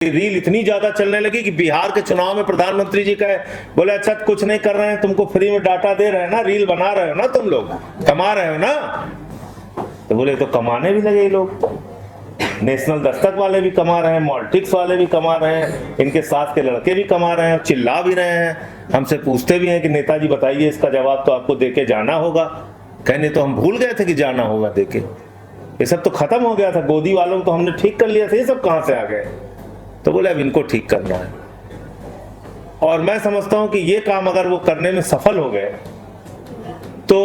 Reel इतनी ज्यादा चलने लगी कि बिहार के चुनाव में प्रधानमंत्री जी कहे, बोले अच्छा कुछ नहीं कर रहे हैं, तुमको फ्री में डाटा दे रहे हैं ना, रील बना रहे हो ना, तुम लोग कमा रहे हो ना। तो बोले तो कमाने भी लगे ये लोग। नेशनल दस्तक वाले भी कमा रहे हैं, मॉलिटिक्स वाले भी कमा रहे हैं, इनके साथ के लड़के भी कमा रहे हैं, चिल्ला भी रहे हैं, हमसे पूछते भी हैं कि नेताजी बताइए इसका जवाब तो आपको देके जाना होगा। कहने तो हम भूल गए थे कि जाना होगा देके, ये सब तो खत्म हो गया था, गोदी वालों को तो हमने ठीक कर लिया था, ये सब कहां से आ गए। तो बोले अब इनको ठीक करना है। और मैं समझता हूं कि ये काम अगर वो करने में सफल हो गए तो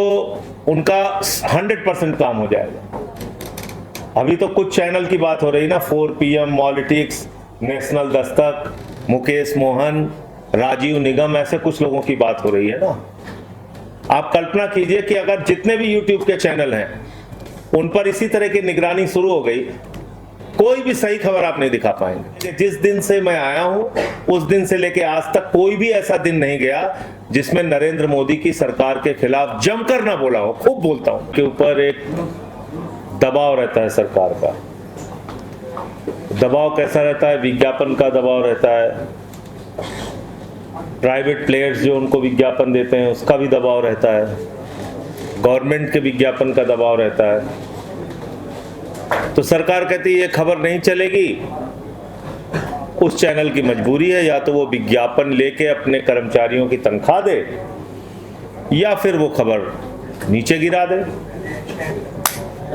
उनका 100% काम हो जाएगा। अभी तो कुछ चैनल की बात हो रही ना, 4 PM, मॉलिटिक्स, नेशनल दस्तक, मुकेश मोहन, राजीव निगम, ऐसे कुछ लोगों की बात हो रही है ना। आप कल्पना कीजिए कि अगर जितने भी यूट्यूब के चैनल हैं उन पर इसी तरह की निगरानी शुरू हो गई, कोई भी सही खबर आप नहीं दिखा पाएंगे। जिस दिन से मैं आया हूं उस दिन से लेके आज तक कोई भी ऐसा दिन नहीं गया जिसमें नरेंद्र मोदी की सरकार के खिलाफ जमकर ना बोला हो। खूब बोलता हूं के ऊपर एक दबाव रहता है सरकार का। दबाव कैसा रहता है? विज्ञापन का दबाव रहता है, प्राइवेट प्लेयर्स जो उनको विज्ञापन देते हैं उसका भी दबाव रहता है, गवर्नमेंट के विज्ञापन का दबाव रहता है। तो सरकार कहती है ये खबर नहीं चलेगी, उस चैनल की मजबूरी है या तो वो विज्ञापन लेके अपने कर्मचारियों की तनख्वाह दे या फिर वो खबर नीचे गिरा दे।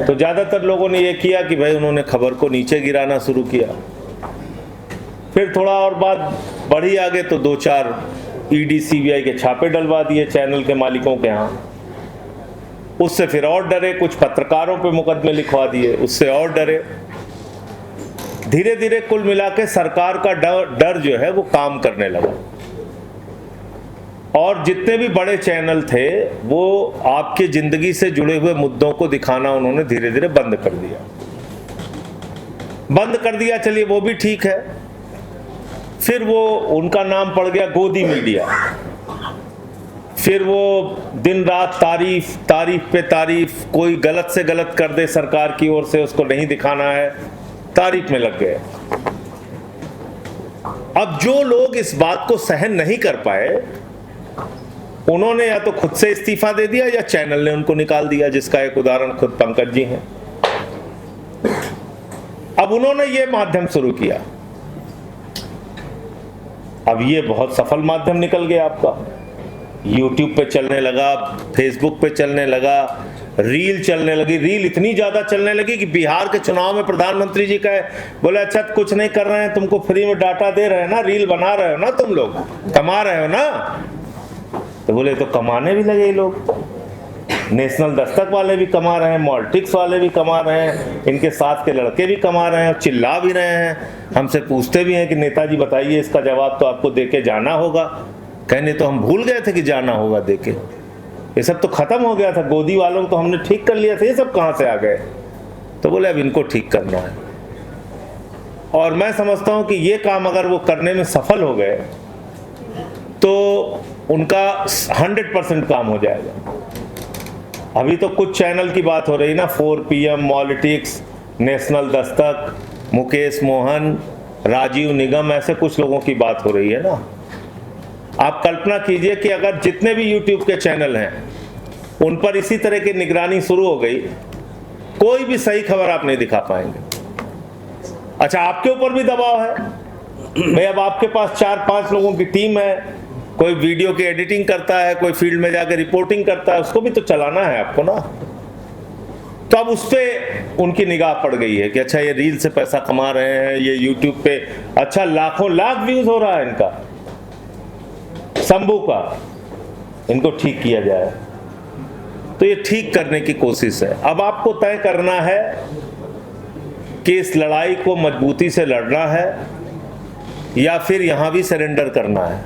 तो ज्यादातर लोगों ने ये किया कि भाई उन्होंने खबर को नीचे गिराना शुरू किया। फिर थोड़ा और बात बढ़ी आगे तो 2-4 ED CBI के छापे डलवा दिए चैनल के मालिकों के यहाँ। उससे फिर और डरे, कुछ पत्रकारों पे मुकदमे लिखवा दिए, उससे और डरे। धीरे धीरे कुल मिला के सरकार का डर जो है वो काम करने लगा और जितने भी बड़े चैनल थे वो आपकी जिंदगी से जुड़े हुए मुद्दों को दिखाना उन्होंने धीरे धीरे बंद कर दिया। चलिए वो भी ठीक है। फिर वो उनका नाम पड़ गया गोदी मीडिया। फिर वो दिन रात तारीफ पे तारीफ, कोई गलत से गलत कर दे सरकार की ओर से उसको नहीं दिखाना है, तारीफ में लग गए। अब जो लोग इस बात को सहन नहीं कर पाए उन्होंने या तो खुद से इस्तीफा दे दिया या चैनल ने उनको निकाल दिया, जिसका एक उदाहरण खुद पंकज जी हैं। अब उन्होंने ये माध्यम शुरू किया। अब ये बहुत सफल माध्यम निकल गया आपका। YouTube पे चलने लगा, Facebook पे चलने लगा, रील चलने लगी। रील इतनी ज्यादा चलने लगी कि बिहार के चुनाव में प्रधानमंत्री जी कहे, बोले अच्छा कुछ नहीं कर रहे हैं, तुमको फ्री में डाटा दे रहे हैं ना, रील बना रहे हो ना, तुम लोग कमा रहे हो ना। तो बोले तो कमाने भी लगे ये लोग। नेशनल दस्तक वाले भी कमा रहे हैं, मॉलिटिक्स वाले भी कमा रहे हैं, इनके साथ के लड़के भी कमा रहे हैं, चिल्ला भी रहे हैं, हमसे पूछते भी हैं कि नेताजी बताइए इसका जवाब तो आपको देके जाना होगा। कहने तो हम भूल गए थे कि जाना होगा देके, ये सब तो खत्म हो गया था, गोदी वालों को तो हमने ठीक कर लिया था, ये सब कहां से आ गए। तो बोले अब इनको ठीक करना है। और मैं समझता हूं कि ये काम अगर वो करने में सफल हो गए तो उनका 100% काम हो जाएगा। अभी तो कुछ चैनल की बात हो रही ना, 4 PM, मॉलिटिक्स, नेशनल दस्तक, मुकेश मोहन, राजीव निगम, ऐसे कुछ लोगों की बात हो रही है ना। आप कल्पना कीजिए कि अगर जितने भी YouTube के चैनल हैं उन पर इसी तरह की निगरानी शुरू हो गई, कोई भी सही खबर आप नहीं दिखा पाएंगे। अच्छा, आपके ऊपर भी दबाव है भाई। अब आपके पास 4-5 लोगों की टीम है, कोई वीडियो की एडिटिंग करता है, कोई फील्ड में जाकर रिपोर्टिंग करता है, उसको भी तो चलाना है आपको ना। तो अब उस पे उनकी निगाह पड़ गई है कि अच्छा ये रील से पैसा कमा रहे हैं, ये YouTube पे अच्छा लाखों लाख व्यूज हो रहा है इनका, शंभू का, इनको ठीक किया जाए। तो ये ठीक करने की कोशिश है। अब आपको तय करना है कि इस लड़ाई को मजबूती से लड़ना है या फिर यहां भी सरेंडर करना है,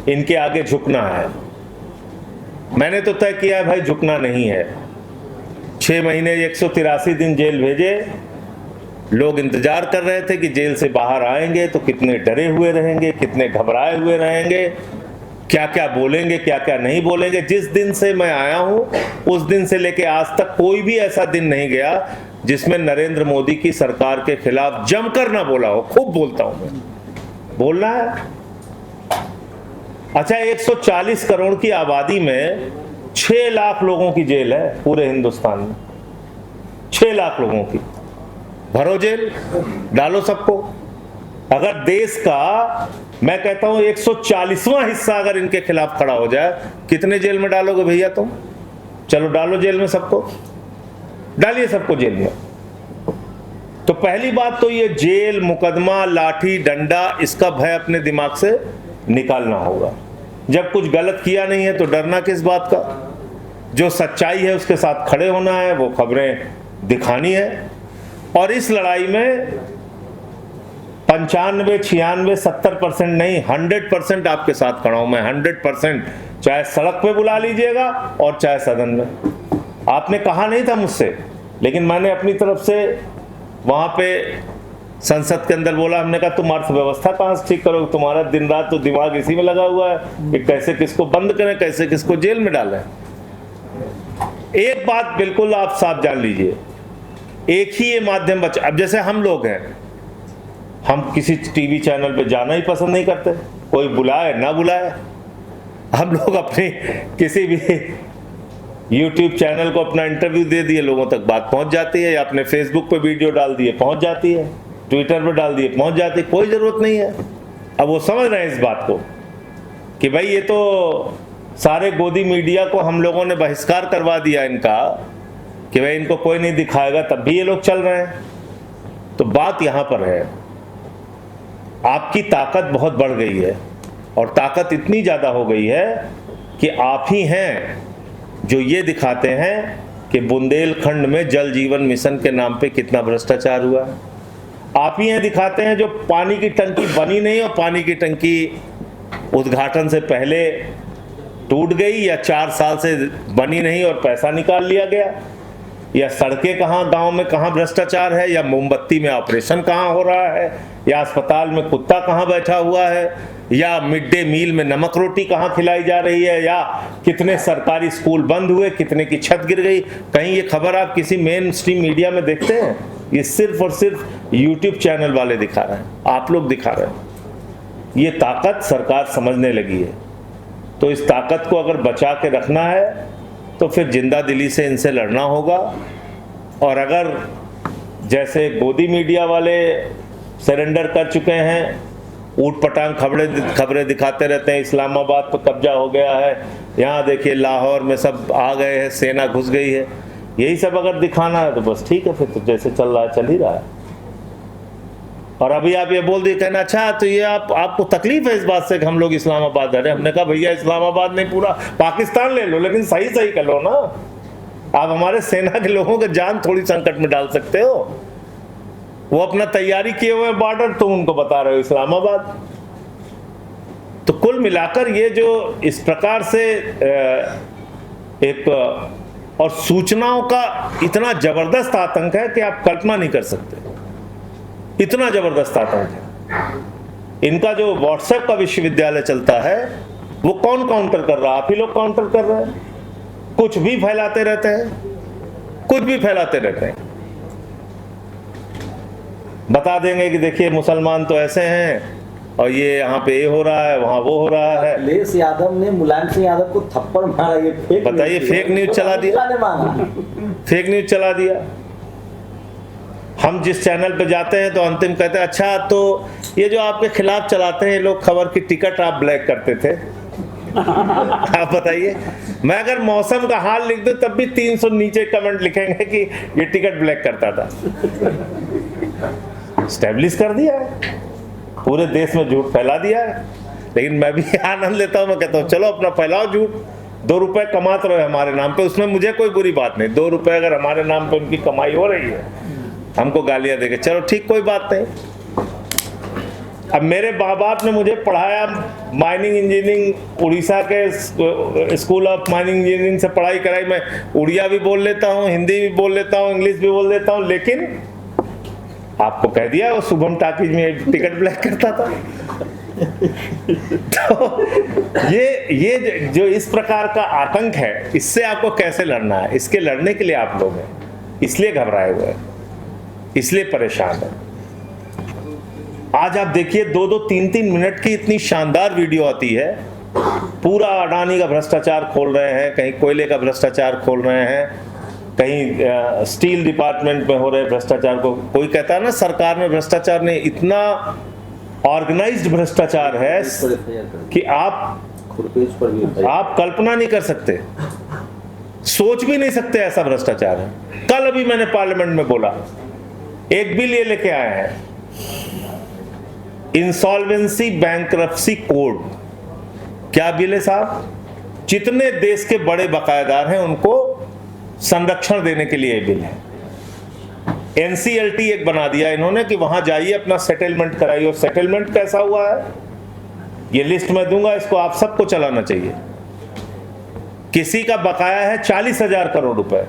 इनके आगे झुकना है। मैंने तो तय किया है भाई, झुकना नहीं है। 6 महीने 183 दिन जेल भेजे, लोग इंतजार कर रहे थे कि जेल से बाहर आएंगे तो कितने डरे हुए रहेंगे, कितने घबराए हुए रहेंगे, क्या क्या बोलेंगे, क्या क्या नहीं बोलेंगे। जिस दिन से मैं आया हूं उस दिन से लेके आज तक कोई भी ऐसा दिन नहीं गया जिसमें नरेंद्र मोदी की सरकार के खिलाफ जमकर ना बोला हो। खूब बोलता हूं मैं, बोलना है। अच्छा, 140 करोड़ की आबादी में 6 लाख लोगों की जेल है पूरे हिंदुस्तान में, 6 लाख लोगों की। भरो जेल, डालो सबको। अगर देश का, मैं कहता हूं 140वां हिस्सा अगर इनके खिलाफ खड़ा हो जाए, कितने जेल में डालोगे भैया तुम? चलो डालो जेल में सबको, डालिए सबको जेल में। तो पहली बात तो ये जेल, मुकदमा, लाठी डंडा, इसका भय अपने दिमाग से निकालना होगा। जब कुछ गलत किया नहीं है तो डरना किस बात का? जो सच्चाई है उसके साथ खड़े होना है, वो खबरें दिखानी है। और इस लड़ाई में 95, 96, 70% नहीं, 100% आपके साथ खड़ा हूं मैं, 100%। चाहे सड़क पे बुला लीजिएगा और चाहे सदन में। आपने कहा नहीं था मुझसे, लेकिन मैंने अपनी तरफ से वहां पे संसद के अंदर बोला। हमने कहा तुम अर्थव्यवस्था कहां से ठीक करोगे? तुम्हारा दिन रात तो दिमाग इसी में लगा हुआ है कि कैसे किसको बंद करें, कैसे किसको जेल में डालें। एक बात बिल्कुल आप साफ जान लीजिए, एक ही ये माध्यम बचा। अब जैसे हम लोग हैं, हम किसी टीवी चैनल पे जाना ही पसंद नहीं करते, कोई बुलाए ना बुलाए। हम लोग अपने किसी भी YouTube चैनल को अपना इंटरव्यू दे दिए, लोगों तक बात पहुंच जाती है, या अपने फेसबुक पे वीडियो डाल दिए पहुंच जाती है, ट्विटर पे डाल दिए पहुंच जाती है, कोई ज़रूरत नहीं है। अब वो समझ रहे हैं इस बात को कि भाई ये तो सारे गोदी मीडिया को हम लोगों ने बहिष्कार करवा दिया इनका, कि भाई इनको कोई नहीं दिखाएगा, तब भी ये लोग चल रहे हैं। तो बात यहाँ पर है, आपकी ताकत बहुत बढ़ गई है, और ताकत इतनी ज़्यादा हो गई है कि आप ही हैं जो ये दिखाते हैं कि बुंदेलखंड में जल जीवन मिशन के नाम पे कितना भ्रष्टाचार हुआ है। आप ही हैं दिखाते हैं जो पानी की टंकी बनी नहीं, और पानी की टंकी उद्घाटन से पहले टूट गई, या 4 साल से बनी नहीं और पैसा निकाल लिया गया, या सड़कें कहाँ गांव में कहाँ भ्रष्टाचार है, या मोमबत्ती में ऑपरेशन कहाँ हो रहा है, या अस्पताल में कुत्ता कहाँ बैठा हुआ है, या मिड डे मील में नमक रोटी कहाँ खिलाई जा रही है, या कितने सरकारी स्कूल बंद हुए, कितने की छत गिर गई। कहीं ये खबर आप किसी मेन स्ट्रीम मीडिया में देखते हैं? ये सिर्फ और सिर्फ यूट्यूब चैनल वाले दिखा रहे हैं, आप लोग दिखा रहे हैं। ये ताकत सरकार समझने लगी है। तो इस ताकत को अगर बचा के रखना है तो फिर जिंदा दिली से इनसे लड़ना होगा। और अगर जैसे गोदी मीडिया वाले सरेंडर कर चुके हैं, ऊट पटांग खबरें दिखाते रहते हैं, इस्लामाबाद पर कब्जा हो गया है, यहाँ देखिए लाहौर में सब आ गए हैं, सेना घुस गई है, यही सब अगर दिखाना है तो बस ठीक है, फिर तो जैसे चल रहा है चल ही रहा है। और अभी आप ये बोल दिए, कहना अच्छा तो ये आपको तकलीफ है इस बात से कि हम लोग इस्लामाबाद आ रहे हैं। हमने कहा भैया इस्लामाबाद नहीं, पूरा पाकिस्तान ले लो, लेकिन सही सही कर लो ना। आप हमारे सेना के लोगों के जान थोड़ी संकट में डाल सकते हो। वो अपना तैयारी किए हुए बॉर्डर, तुम उनको बता रहे हो इस्लामाबाद। तो कुल मिलाकर ये जो इस प्रकार से एक और सूचनाओं का इतना जबरदस्त आतंक है कि आप कल्पना नहीं कर सकते, इतना जबरदस्त आतंक है। इनका जो व्हाट्सएप का विश्वविद्यालय चलता है वो कौन काउंटर कर रहा है? आप ही लोग काउंटर कर रहे हैं। कुछ भी फैलाते रहते हैं, कुछ भी फैलाते रहते हैं। बता देंगे कि देखिए मुसलमान तो ऐसे हैं और ये यहाँ पे ये हो रहा है, वहाँ वो हो रहा है। अखिलेश यादव ने मुलायम सिंह यादव को थप्पड़ मारा, ये फेक, बताइए, फेक न्यूज चला दिया, फेक न्यूज चला दिया। हम जिस चैनल पे जाते हैं तो अंतिम कहते हैं अच्छा तो ये जो आपके खिलाफ चलाते हैं ये लोग खबर की टिकट आप ब्लैक करते थे। आप बताइए, मैं अगर मौसम का हाल लिख दूं तब भी 300 नीचे कमेंट लिखेंगे कि ये टिकट ब्लैक करता था। स्टैब्लिश कर दिया है, पूरे देश में झूठ फैला दिया है। लेकिन मैं भी आनंद लेता हूं, मैं कहता हूं चलो अपना फैलाओ झूठ, 2 रुपए कमाते रहो हमारे नाम पे, उसमें मुझे कोई बुरी बात नहीं। 2 रुपए अगर हमारे नाम पे उनकी कमाई हो रही है, हमको गालियां देके चलो ठीक, कोई बात नहीं। अब मेरे माँ बाप ने मुझे पढ़ाया माइनिंग इंजीनियरिंग, उड़ीसा के स्कूल ऑफ माइनिंग इंजीनियरिंग से पढ़ाई कराई। मैं उड़िया भी बोल लेता हूँ, हिंदी भी बोल लेता हूँ, इंग्लिश भी बोल लेता हूँ, लेकिन आपको कह दिया वो शुभम टाकीज में टिकट ब्लैक करता था। तो ये जो इस प्रकार का आतंक है, इससे आपको कैसे लड़ना है, इसके लड़ने के लिए आप लोग हैं, इसलिए घबराए हुए हैं। इसलिए परेशान है। आज आप देखिए 2-2, 3-3 मिनट की इतनी शानदार वीडियो आती है, पूरा अडानी का भ्रष्टाचार खोल रहे हैं, कहीं कोयले का भ्रष्टाचार खोल रहे हैं, कहीं स्टील डिपार्टमेंट में हो रहे भ्रष्टाचार को। कोई कहता है ना सरकार में भ्रष्टाचार नहीं, इतना ऑर्गेनाइज्ड भ्रष्टाचार है कि आप कल्पना नहीं कर सकते, सोच भी नहीं सकते ऐसा भ्रष्टाचार है। कल अभी मैंने पार्लियामेंट में बोला, एक बिल ये लेके आए हैं, इंसॉल्वेंसी बैंक्रप्सी कोड। क्या बिल है साहब? जितने देश के बड़े बकायेदार हैं उनको संरक्षण देने के लिए बिल है। एनसीएलटी एक बना दिया इन्होंने कि वहां जाइए अपना सेटलमेंट कराइए। और सेटलमेंट कैसा हुआ है ये लिस्ट में दूंगा, इसको आप सबको चलाना चाहिए। किसी का बकाया है 40,000 करोड़ रुपए,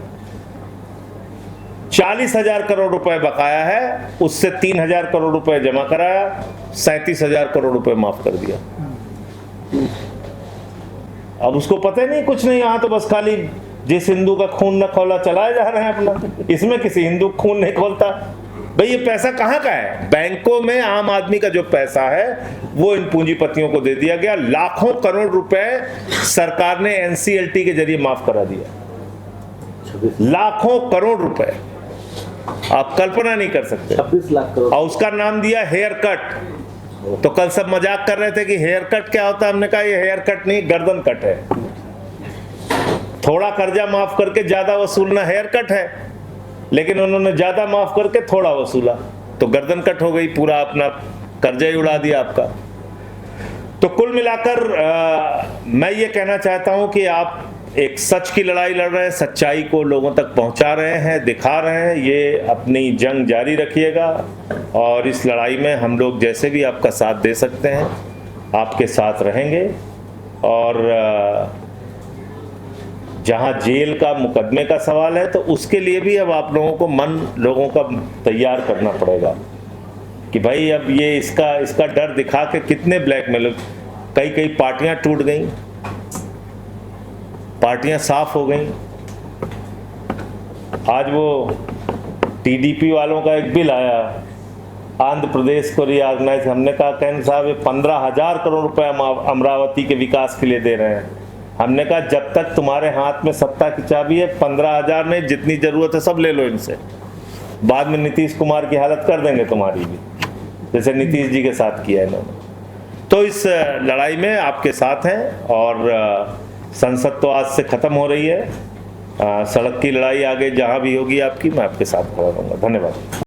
40,000 करोड़ रुपए बकाया है, उससे 3,000 करोड़ रुपए जमा कराया, 37,000 करोड़ रुपए माफ कर दिया। अब उसको पता ही नहीं, कुछ नहीं, यहां तो बस खाली जिस हिंदू का खून न खौला चलाए जा रहे हैं अपना, इसमें किसी हिंदू खून नहीं खोलता। भाई ये पैसा कहां का है? बैंकों में आम आदमी का जो पैसा है वो इन पूंजीपतियों को दे दिया गया। लाखों करोड़ रुपए सरकार ने एनसीएलटी के जरिए माफ करा दिया, लाखों करोड़ रुपए, आप कल्पना नहीं कर सकते। 26 लाख करोड़। और उसका नाम दिया हेयर कट। तो कल सब मजाक कर रहे थे कि हेयर कट क्या होता है, हमने कहा ये हेयर कट नहीं, गर्दन कट है। थोड़ा कर्जा माफ करके ज्यादा वसूलना हेयर कट है, लेकिन उन्होंने ज्यादा माफ करके थोड़ा वसूला तो गर्दन कट हो गई, पूरा अपना कर्जा ही उड़ा दिया आपका। तो कुल मिलाकर मैं ये कहना चाहता हूं कि आप एक सच की लड़ाई लड़ रहे हैं, सच्चाई को लोगों तक पहुंचा रहे हैं, दिखा रहे हैं। ये अपनी जंग जारी रखिएगा और इस लड़ाई में हम लोग जैसे भी आपका साथ दे सकते हैं आपके साथ रहेंगे। और जहां जेल का मुकदमे का सवाल है तो उसके लिए भी अब आप लोगों को मन लोगों का तैयार करना पड़ेगा कि भाई अब ये इसका डर दिखा के कितने ब्लैकमेल, कई पार्टियां टूट गई, पार्टियां साफ हो गई। आज वो टीडीपी वालों का एक बिल आया, आंध्र प्रदेश को रीऑर्गेनाइज, हमने कहा कहन साहब ये 15,000 करोड़ रुपए अमरावती के विकास के लिए दे रहे हैं। हमने कहा जब तक तुम्हारे हाथ में सत्ता की चाबी है 15,000 नहीं, जितनी जरूरत है सब ले लो इनसे, बाद में नीतीश कुमार की हालत कर देंगे तुम्हारी भी, जैसे नीतीश जी के साथ किया इन्होंने। तो इस लड़ाई में आपके साथ हैं और संसद तो आज से खत्म हो रही है, सड़क की लड़ाई आगे जहां भी होगी आपकी, मैं आपके साथ खड़ा रहूंगा। धन्यवाद।